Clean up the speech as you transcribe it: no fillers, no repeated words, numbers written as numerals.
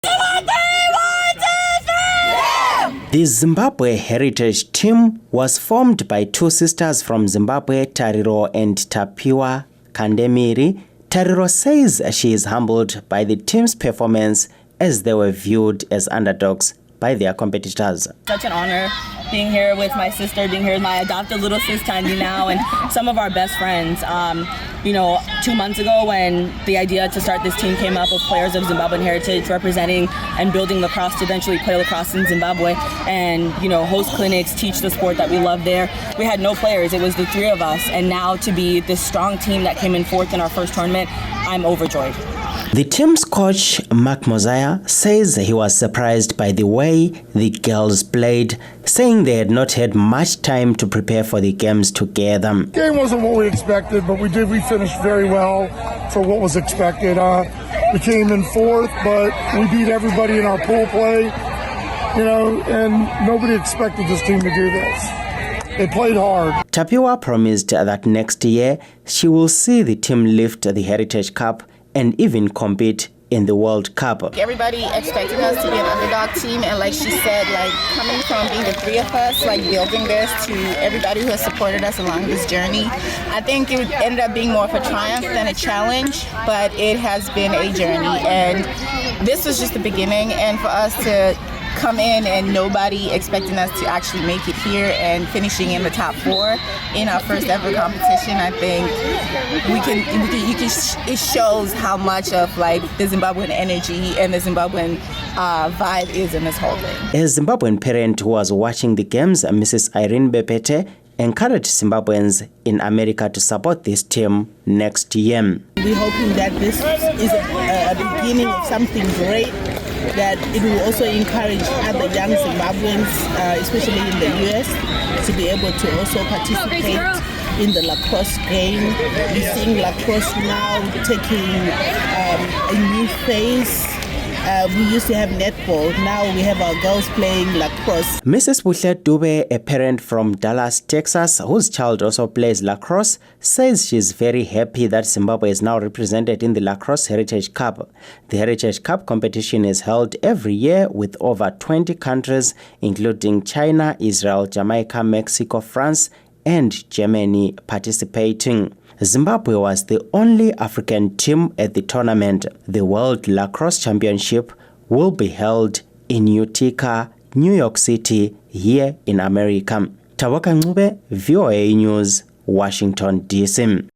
The Zimbabwe Heritage team was formed by two sisters from Zimbabwe, Tariro and Taboka Ncube. Tariro says she is humbled by the team's performance as they were viewed as underdogs by their competitors. Such an honor being here with my sister, being here with my adopted little sis Tandy now, and some of our best friends. 2 months ago when the idea to start this team came up of players of Zimbabwean heritage representing and building lacrosse to eventually play lacrosse in Zimbabwe and, host clinics, teach the sport that we love there. We had no players, it was the three of us, and now to be this strong team that came in fourth in our first tournament, I'm overjoyed. The team's coach, Mark Mosiah, says he was surprised by the way the girls played, saying they had not had much time to prepare for the games together. The game wasn't what we expected, but we finished very well for what was expected. We came in fourth, but we beat everybody in our pool play, and nobody expected this team to do this. They played hard. Taboka promised that next year she will see the team lift the Heritage Cup and even compete in the World Cup. Everybody expected us to be an underdog team, and like she said, coming from being the three of us, building this to everybody who has supported us along this journey, I think it ended up being more of a triumph than a challenge, but it has been a journey, and this was just the beginning, and for us to come in and nobody expecting us to actually make it here and finishing in the top 4 in our first ever competition, I think it shows how much of the Zimbabwean energy and the Zimbabwean vibe is in this whole thing. A Zimbabwean parent who was watching the games, Mrs. Irene Bepete, encouraged Zimbabweans in America to support this team next year. We're hoping that this is a beginning of something great, that it will also encourage other young Zimbabweans, especially in the US, to be able to also participate in the lacrosse game. We're seeing lacrosse now taking a new phase. We used to have netball, now we have our girls playing lacrosse. Mrs. Buhle Dube, a parent from Dallas, Texas, whose child also plays lacrosse, says she's very happy that Zimbabwe is now represented in the Lacrosse Heritage Cup. The Heritage Cup competition is held every year with over 20 countries, including China, Israel, Jamaica, Mexico, France, and Germany participating. Zimbabwe was the only African team at the tournament. The World Lacrosse Championship will be held in Utica, New York City, here in America. Taboka Ncube, VOA News, Washington, D.C.